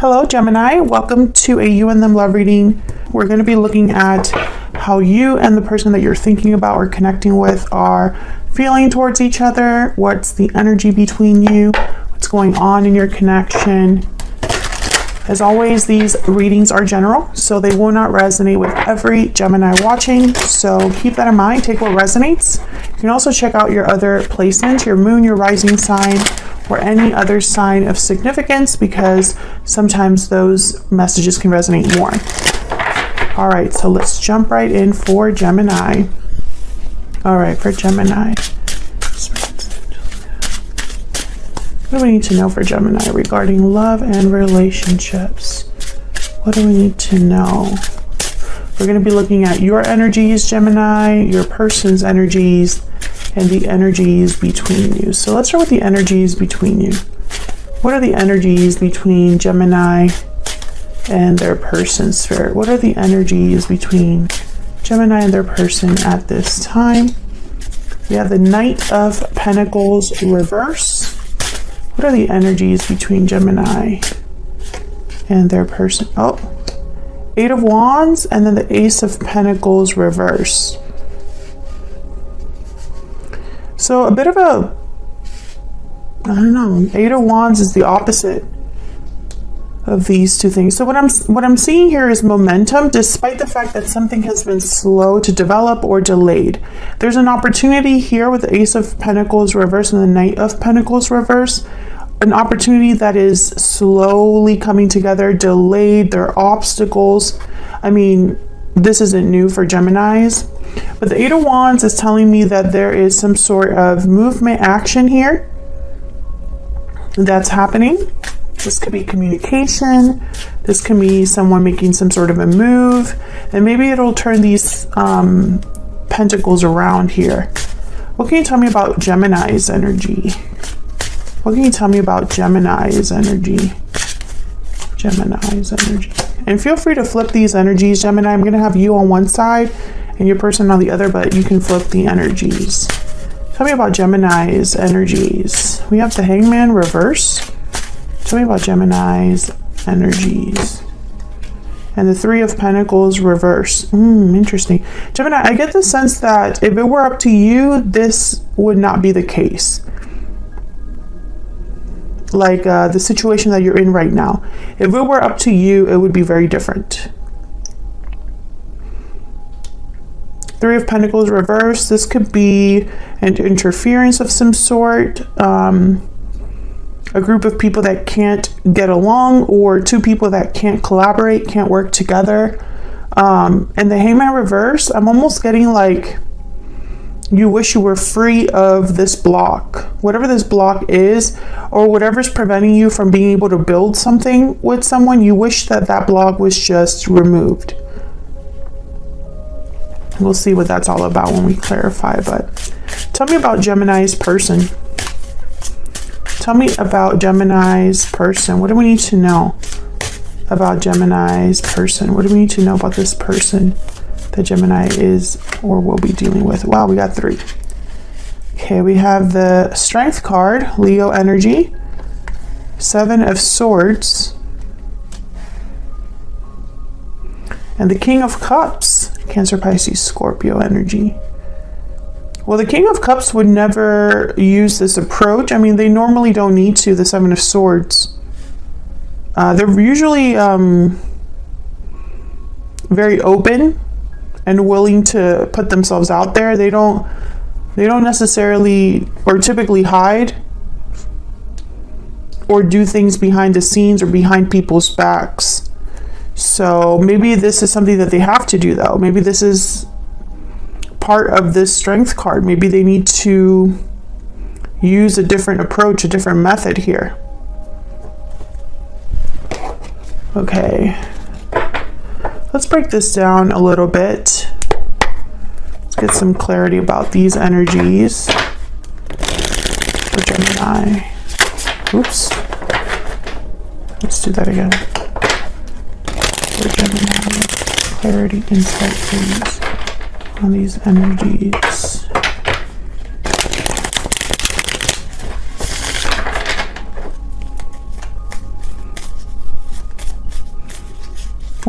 Hello, Gemini. Welcome to a You and Them love reading. We're going to be looking at how you and the person that you're thinking about or connecting with are feeling towards each other. What's the energy between you? What's going on in your connection? As always, these readings are general, so they will not resonate with every Gemini watching. So keep that in mind. Take what resonates. You can also check out your other placements, your moon, your rising sign, or any other sign of significance, because sometimes those messages can resonate more. All right, so let's jump right in for Gemini. All right, for Gemini. What do we need to know for Gemini regarding love and relationships? What do we need to know? We're going to be looking at your energies, Gemini, your person's energies, and the energies between you. So let's start with the energies between you. What are the energies between Gemini and their person, Spirit? What are the energies between Gemini and their person at this time? We have the Knight of Pentacles reverse. What are the energies between Gemini and their person? Oh, Eight of Wands, and then the Ace of Pentacles reverse. So a bit of a, I don't know, Eight of Wands is the opposite of these two things. So what I'm seeing here is momentum, despite the fact that something has been slow to develop or delayed. There's an opportunity here with the Ace of Pentacles reverse and the Knight of Pentacles reverse. An opportunity that is slowly coming together, delayed, there are obstacles. I mean, this isn't new for Geminis. But the Eight of Wands is telling me that there is some sort of movement action here that's happening. This could be communication. This can be someone making some sort of a move. And maybe it'll turn these pentacles around here. What can you tell me about Gemini's energy? What can you tell me about Gemini's energy? Gemini's energy. And feel free to flip these energies, Gemini. I'm going to have you on one side and your person on the other, but you can flip the energies. Tell me about Gemini's energies. We have the Hangman reverse. Tell me about Gemini's energies. And the Three of Pentacles reverse. Interesting. Gemini, I get the sense that if it were up to you, this would not be the case. Like the situation that you're in right now. If it were up to you, it would be very different. Three of Pentacles reverse. This could be an interference of some sort. A group of people that can't get along, or two people that can't collaborate, can't work together. And the Hangman reverse, I'm almost getting like you wish you were free of this block. Whatever this block is, or whatever's preventing you from being able to build something with someone, you wish that that block was just removed. We'll see what that's all about when we clarify, but tell me about Gemini's person. Tell me about Gemini's person. What do we need to know about Gemini's person? What do we need to know about this person that Gemini is or will be dealing with? Wow, we got three. Okay, we have the Strength card, Leo energy, Seven of Swords, and the King of Cups, Cancer, Pisces, Scorpio energy. Well, the King of Cups would never use this approach. I mean, they normally don't need to, the Seven of Swords. They're usually very open and willing to put themselves out there. They don't necessarily or typically hide or do things behind the scenes or behind people's backs. So maybe this is something that they have to do, though. Maybe this is part of this Strength card. Maybe they need to use a different approach, a different method here. Okay. Let's break this down a little bit. Let's get some clarity about these energies for Gemini. Oops. Let's do that again. For Gemini, clarity, insight, please, on these energies.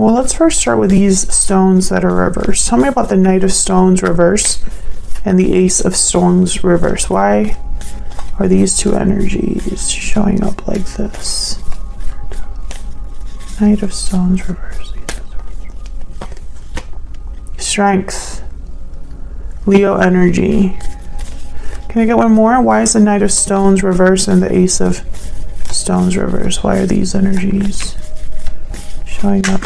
Well, let's first start with these stones that are reversed. Tell me about the Knight of Stones reverse and the Ace of Stones reverse. Why are these two energies showing up like this? Knight of Stones reverse. Strength. Leo energy. Can I get one more? Why is the Knight of Stones reverse and the Ace of Stones reverse? Why are these energies showing up?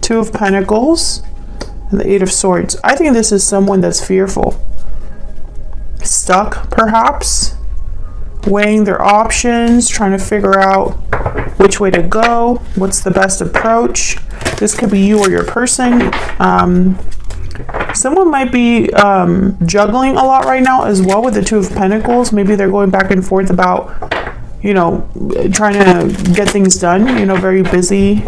Two of Pentacles and the Eight of Swords. I think this is someone that's fearful. Stuck, perhaps. Weighing their options, trying to figure out which way to go, what's the best approach. This could be you or your person. Someone might be juggling a lot right now as well with the Two of Pentacles. Maybe they're going back and forth about, you know, trying to get things done, you know, very busy.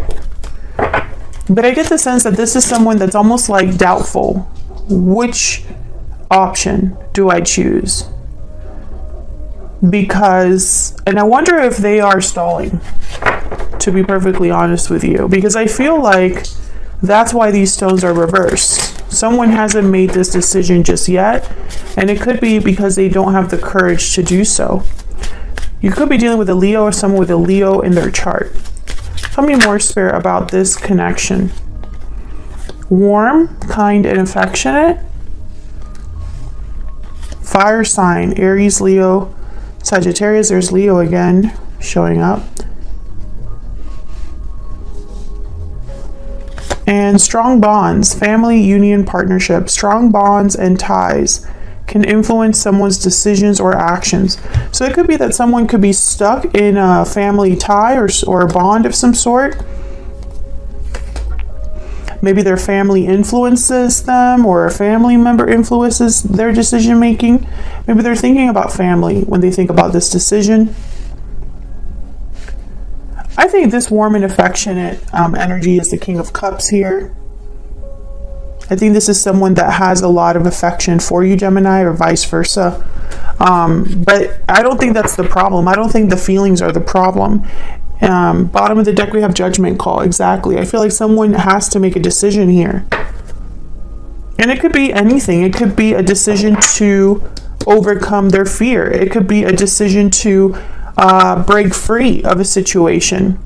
But I get the sense that this is someone that's almost like doubtful. Which option do I choose? Because, and I wonder if they are stalling, to be perfectly honest with you, because I feel like that's why these stones are reversed. Someone hasn't made this decision just yet, and it could be because they don't have the courage to do so. You could be dealing with a Leo or someone with a Leo in their chart. Tell me more, Spirit, about this connection. Warm, kind, and affectionate. Fire sign, Aries, Leo, Sagittarius. There's Leo again showing up. And strong bonds, family, union, partnership. Strong bonds and ties can influence someone's decisions or actions. So it could be that someone could be stuck in a family tie or a bond of some sort. Maybe their family influences them, or a family member influences their decision making. Maybe they're thinking about family when they think about this decision. I think this warm and affectionate energy is the King of Cups here. I think this is someone that has a lot of affection for you, Gemini, or vice versa. But I don't think that's the problem. I don't think the feelings are the problem. Bottom of the deck, we have Judgment Call. Exactly. I feel like someone has to make a decision here. And it could be anything. It could be a decision to overcome their fear. It could be a decision to break free of a situation.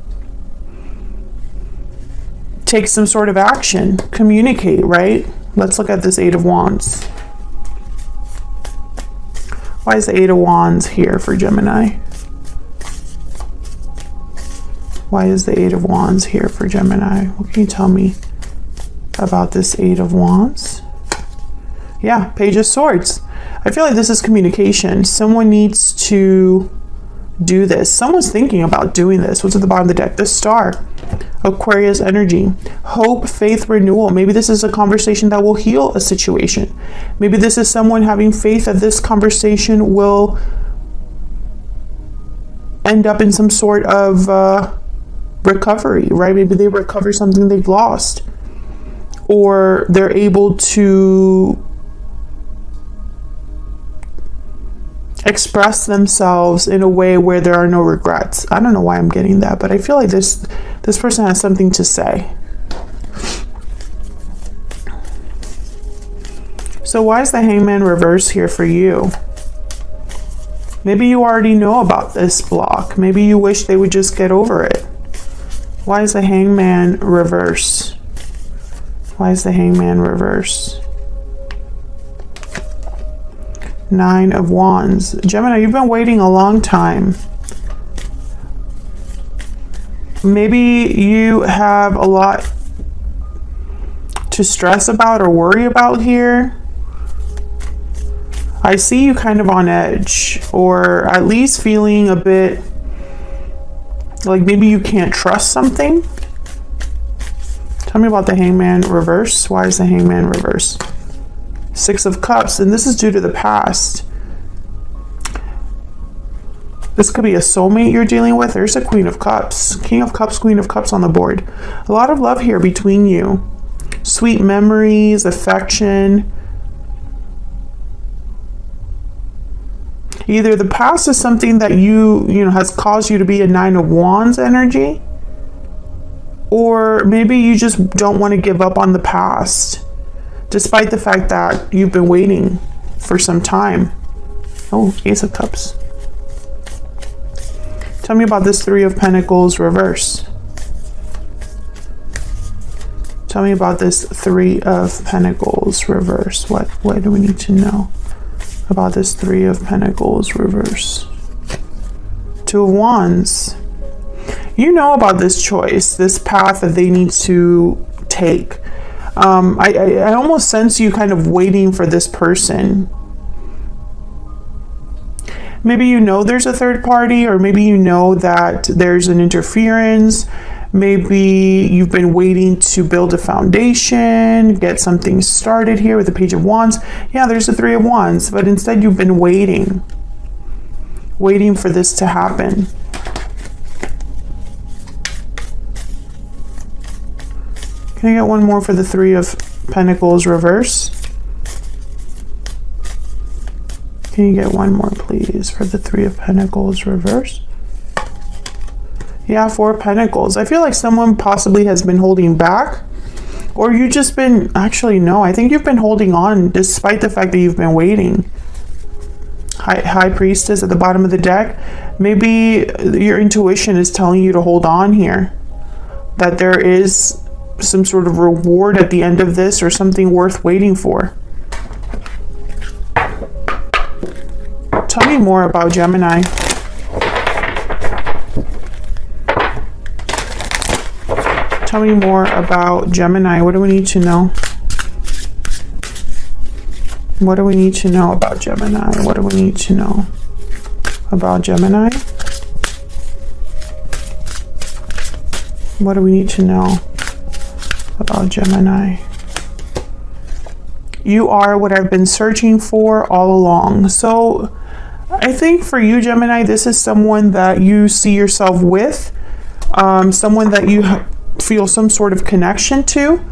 Take some sort of action. Communicate, right? Let's look at this Eight of Wands. Why is the Eight of Wands here for Gemini? Why is the Eight of Wands here for Gemini? What can you tell me about this Eight of Wands? Yeah, Page of Swords. I feel like this is communication. Someone needs to do this. Someone's thinking about doing this. What's at the bottom of the deck? The Star. Aquarius energy. Hope, faith, renewal. Maybe this is a conversation that will heal a situation. Maybe this is someone having faith that this conversation will end up in some sort of recovery, right? Maybe they recover something they've lost, or they're able to express themselves in a way where there are no regrets. I don't know why I'm getting that, but I feel like this person has something to say. So why is the Hangman reverse here for you? Maybe you already know about this block. Maybe you wish they would just get over it. Why is the Hangman reverse? Why is the Hangman reverse? Nine of Wands. Gemini, you've been waiting a long time. Maybe you have a lot to stress about or worry about here. I see you kind of on edge, or at least feeling a bit like maybe you can't trust something. Tell me about the Hangman reverse. Why is the Hangman reverse? Six of Cups, and this is due to the past. This could be a soulmate you're dealing with. There's a Queen of Cups. King of Cups, Queen of Cups on the board. A lot of love here between you. Sweet memories, affection. Either the past is something that you know has caused you to be a Nine of Wands energy, Or maybe you just don't want to give up on the past, despite the fact that you've been waiting for some time. Oh, Ace of Cups. Tell me about this Three of Pentacles reverse. Tell me about this Three of Pentacles reverse. What do we need to know about this Three of Pentacles reverse? Two of Wands. You know about this choice, this path that they need to take. I almost sense you kind of waiting for this person. Maybe you know there's a third party, or maybe you know that there's an interference. Maybe you've been waiting to build a foundation, get something started here with the Page of Wands. Yeah, there's the Three of Wands, but instead you've been waiting for this to happen. Can I get one more for the Three of Pentacles reverse? Can you get one more, please, for the Three of Pentacles reverse? Yeah, Four of Pentacles. I feel like someone possibly has been holding back, or you just been, actually, no, I think you've been holding on despite the fact that you've been waiting. High Priestess at the bottom of the deck. Maybe your intuition is telling you to hold on here, that there is some sort of reward at the end of this, or something worth waiting for. Tell me more about Gemini. Tell me more about Gemini. What do we need to know? What do we need to know about Gemini? What do we need to know about Gemini? What do we need to know about Gemini? You are what I've been searching for all along. So I think for you, Gemini, this is someone that you see yourself with, someone that you feel some sort of connection to.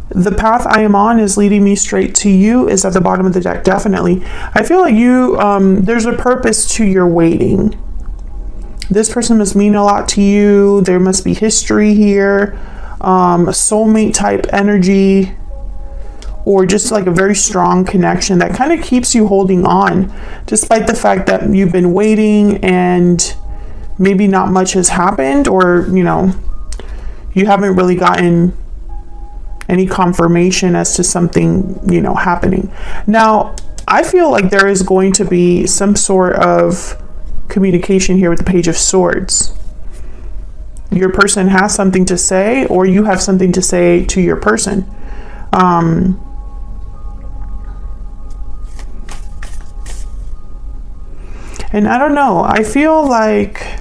The path I am on is leading me straight to you is at the bottom of the deck, definitely. I feel like you, there's a purpose to your waiting. This person must mean a lot to you. There must be history here, a soulmate type energy, or just like a very strong connection that kind of keeps you holding on, despite the fact that you've been waiting and maybe not much has happened, or, you know, you haven't really gotten any confirmation as to something, you know, happening. Now, I feel like there is going to be some sort of communication here with the Page of Swords. Your person has something to say, or you have something to say to your person. And I don't know, I feel like,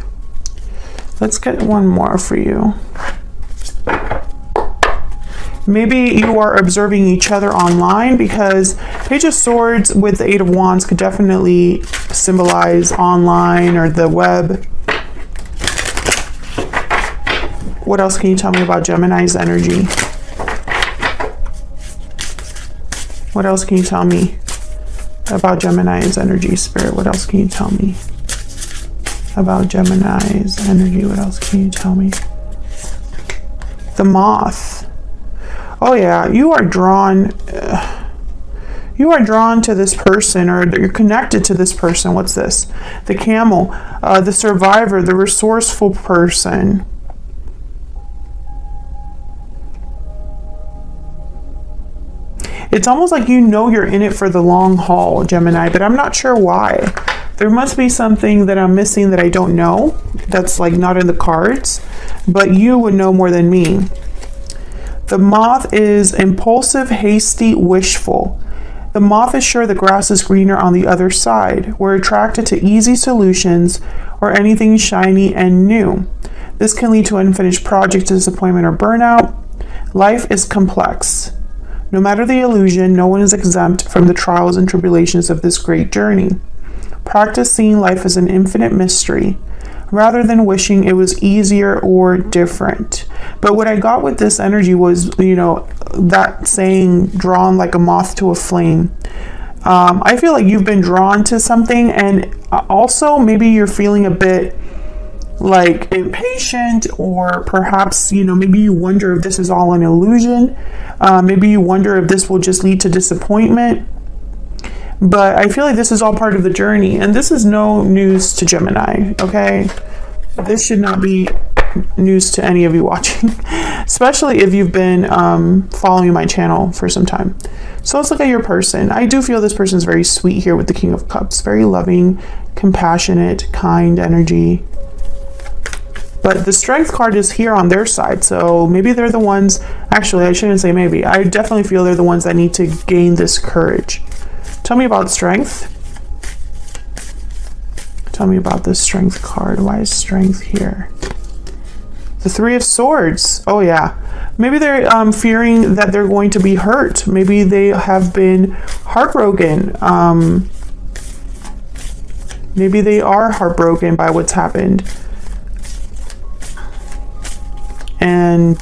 let's get one more for you. Maybe you are observing each other online, because Page of Swords with the Eight of Wands could definitely symbolize online or the web. What else can you tell me about Gemini's energy? What else can you tell me about Gemini's energy, Spirit? What else can you tell me about Gemini's energy? What else can you tell me? The Moth. Oh yeah, you are drawn to this person, or you're connected to this person. What's this? The Camel, the survivor, the resourceful person. It's almost like you know you're in it for the long haul, Gemini, but I'm not sure why. There must be something that I'm missing that I don't know, that's like not in the cards, but you would know more than me. The Moth is impulsive, hasty, wishful. The Moth is sure the grass is greener on the other side. We're attracted to easy solutions or anything shiny and new. This can lead to unfinished projects, disappointment, or burnout. Life is complex. No matter the illusion, no one is exempt from the trials and tribulations of this great journey. Practice seeing life as an infinite mystery, rather than wishing it was easier or different. But what I got with this energy was, you know, that saying, drawn like a moth to a flame. I feel like you've been drawn to something, and also maybe you're feeling a bit like impatient, or perhaps, you know, maybe you wonder if this is all an illusion. Maybe you wonder if this will just lead to disappointment. But I feel like this is all part of the journey, and this is no news to Gemini, okay? This should not be news to any of you watching, especially if you've been following my channel for some time. So let's look at your person. I do feel this person is very sweet here with the King of Cups. Very loving, compassionate, kind energy. But the Strength card is here on their side, so maybe they're the ones, actually I shouldn't say maybe, I definitely feel they're the ones that need to gain this courage. Tell me about Strength. Tell me about this Strength card. Why is Strength here? The Three of Swords. Oh yeah. Maybe they're fearing that they're going to be hurt. Maybe they have been heartbroken. Maybe they are heartbroken by what's happened. And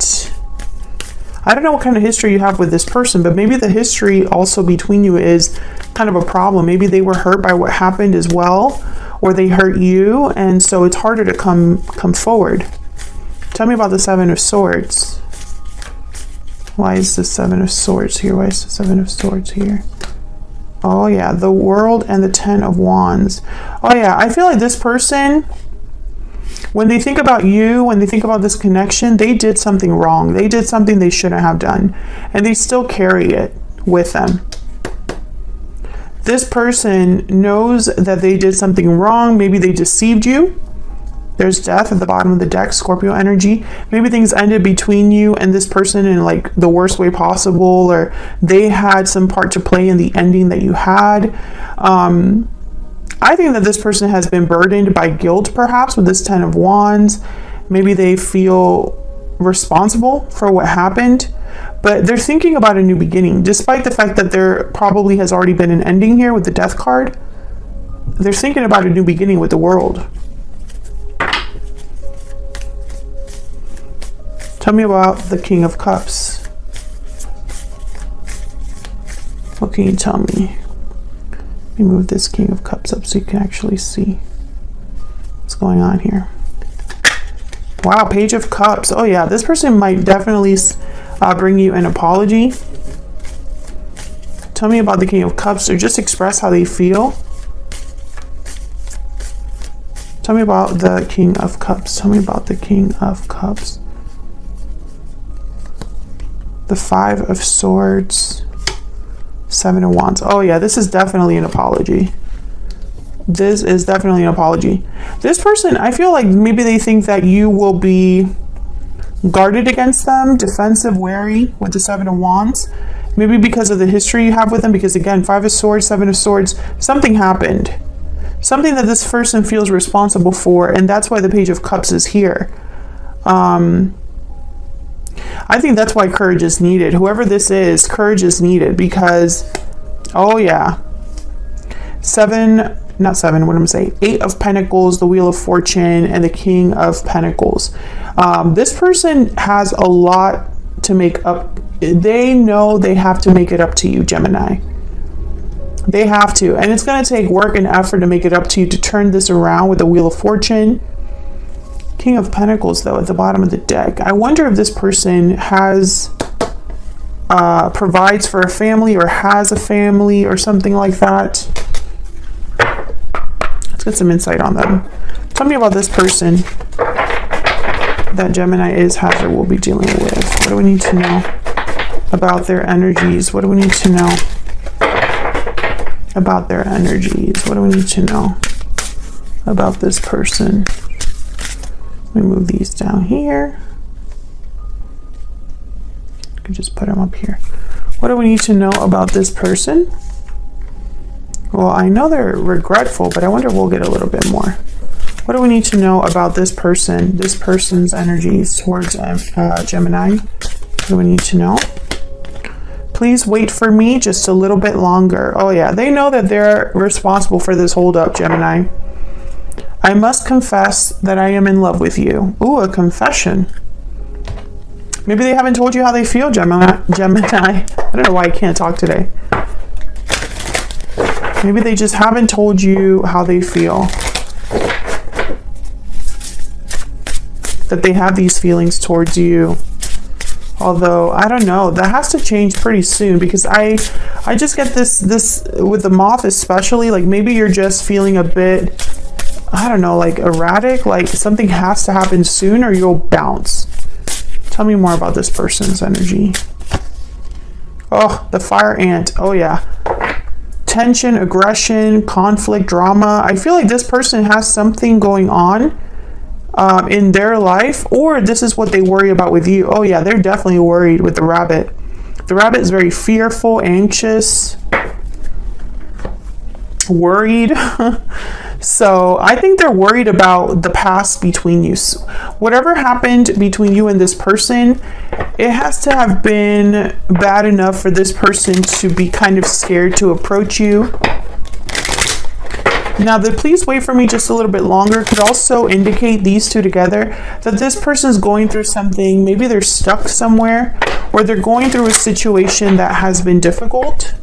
I don't know what kind of history you have with this person, but maybe the history also between you is kind of a problem. Maybe they were hurt by what happened as well, or they hurt you, and so it's harder to come forward. Tell me about the Seven of Swords. Why is the Seven of Swords here? Why is the Seven of Swords here? Oh yeah, the World and the Ten of Wands. Oh yeah, I feel like this person, when they think about you, when they think about this connection, they did something wrong. They did something they shouldn't have done, and they still carry it with them. This person knows that they did something wrong. Maybe they deceived you. There's Death at the bottom of the deck, Scorpio energy. Maybe things ended between you and this person in like the worst way possible, or they had some part to play in the ending that you had. I think that this person has been burdened by guilt, perhaps, with this Ten of Wands. Maybe they feel responsible for what happened, but they're thinking about a new beginning, despite the fact that there probably has already been an ending here with the Death card. They're thinking about a new beginning with the World. Tell me about the King of Cups. What can you tell me? Let me move this King of Cups up so you can actually see what's going on here. Wow, Page of Cups. Oh yeah, this person might definitely bring you an apology. Tell me about the King of Cups, or just express how they feel. Tell me about the King of Cups. Tell me about the King of Cups. The Five of Swords. Seven of Wands. Oh yeah, this is definitely an apology. This is definitely an apology. This person, I feel like maybe they think that you will be guarded against them, defensive, wary with the Seven of Wands. Maybe because of the history you have with them, because again, Five of Swords, Seven of Swords, something happened. Something that this person feels responsible for, and that's why the Page of Cups is here. I think that's why courage is needed. Whoever this is, courage is needed because, oh yeah, Eight of Pentacles, the Wheel of Fortune, and the King of Pentacles. This person has a lot to make up. They know they have to make it up to you, Gemini. They have to, and it's going to take work and effort to make it up to you to turn this around with the Wheel of Fortune. King of Pentacles, though, at the bottom of the deck. I wonder if this person has provides for a family, or has a family, or something like that. Let's get some insight on them. Tell me about this person that Gemini is, has, or will be dealing with. What do we need to know about their energies? What do we need to know about their energies? What do we need to know about this person? Let me move these down here. I could just put them up here. What do we need to know about this person? Well, I know they're regretful, but I wonder if we'll get a little bit more. What do we need to know about this person, this person's energies towards Gemini? What do we need to know? Please wait for me just a little bit longer. Oh yeah, they know that they're responsible for this holdup, Gemini. I must confess that I am in love with you. Ooh, a confession. Maybe they haven't told you how they feel, Gemini. I don't know why I can't talk today. Maybe they just haven't told you how they feel. that they have these feelings towards you. Although, I don't know, that has to change pretty soon, because I just get this with the moth especially, like maybe you're just feeling a bit, I don't know, like erratic, like something has to happen soon or you'll bounce. Tell me more about this person's energy. Oh, the fire ant. Oh yeah. Tension, aggression, conflict, drama. I feel like this person has something going on in their life, or this is what they worry about with you. Oh yeah, they're definitely worried with the rabbit. The rabbit is very fearful, anxious, worried. So I think they're worried about the past between you. So whatever happened between you and this person, it has to have been bad enough for this person to be kind of scared to approach you. Now, the please wait for me just a little bit longer could also indicate, these two together, that this person is going through something. Maybe they're stuck somewhere, or they're going through a situation that has been difficult.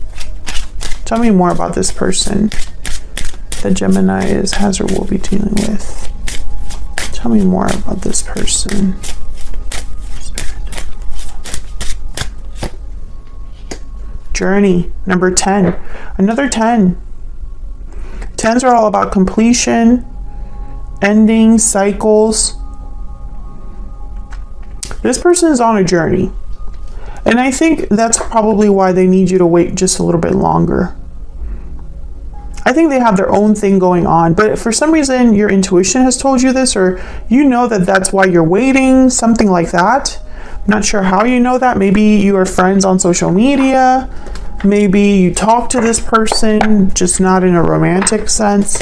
Tell me more about this person that Gemini has or will be dealing with. Tell me more about this person. Journey, number 10. Another 10. 10s are all about completion, endings, cycles. This person is on a journey. And I think that's probably why they need you to wait just a little bit longer. I think they have their own thing going on, but for some reason your intuition has told you this, or you know that that's why you're waiting, something like that. I'm not sure how you know that. Maybe you are friends on social media. Maybe you talk to this person, just not in a romantic sense.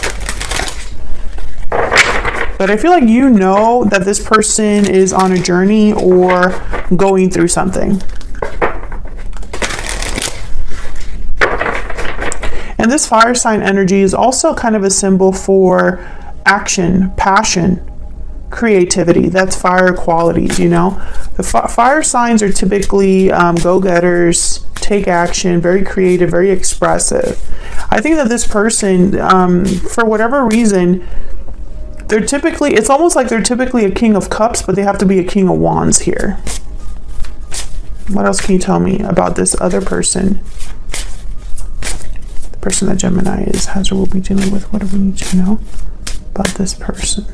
But I feel like you know that this person is on a journey or going through something. And this fire sign energy is also kind of a symbol for action, passion, creativity. That's fire qualities, you know. The fire signs are typically go-getters, take action, very creative, very expressive. I think that this person, for whatever reason, it's almost like they're typically a king of cups, but they have to be a king of wands here. What else can you tell me about this other person? The person that Gemini has or will be dealing with. What do we need to know about this person?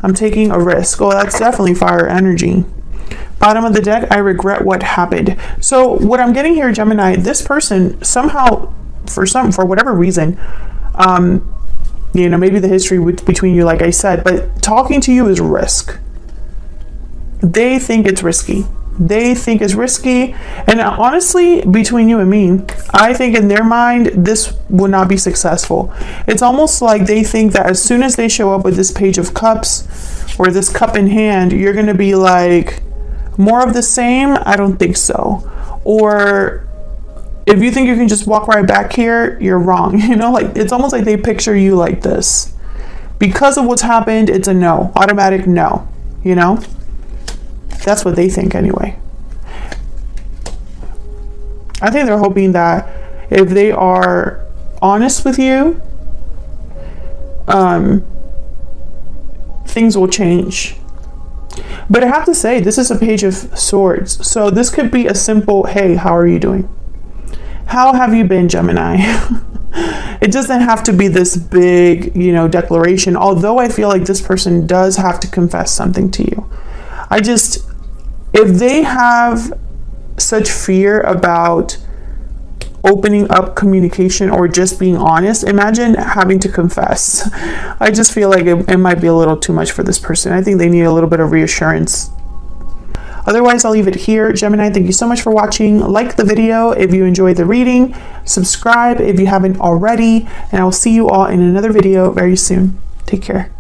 I'm taking a risk. Oh, that's definitely fire energy. Bottom of the deck, I regret what happened. So what I'm getting here, Gemini, this person somehow, for whatever reason, you know, maybe the history between you, like I said, but talking to you is risk. They think it's risky. They think it's risky. And honestly, between you and me, I think in their mind, this would not be successful. It's almost like they think that as soon as they show up with this page of cups or this cup in hand, you're going to be like, more of the same? I don't think so. Or if you think you can just walk right back here, you're wrong. You know, like it's almost like they picture you like this. Because of what's happened, it's a no, automatic no, you know? That's what they think anyway. I think they're hoping that if they are honest with you, things will change. But I have to say, this is a page of swords. So this could be a simple, hey, how are you doing? How have you been, Gemini? It doesn't have to be this big, you know, declaration. Although I feel like this person does have to confess something to you. If they have such fear about opening up communication or just being honest, imagine having to confess. I just feel like it might be a little too much for this person. I think they need a little bit of reassurance. Otherwise, I'll leave it here. Gemini, thank you so much for watching. Like the video if you enjoyed the reading. Subscribe if you haven't already. And I will see you all in another video very soon. Take care.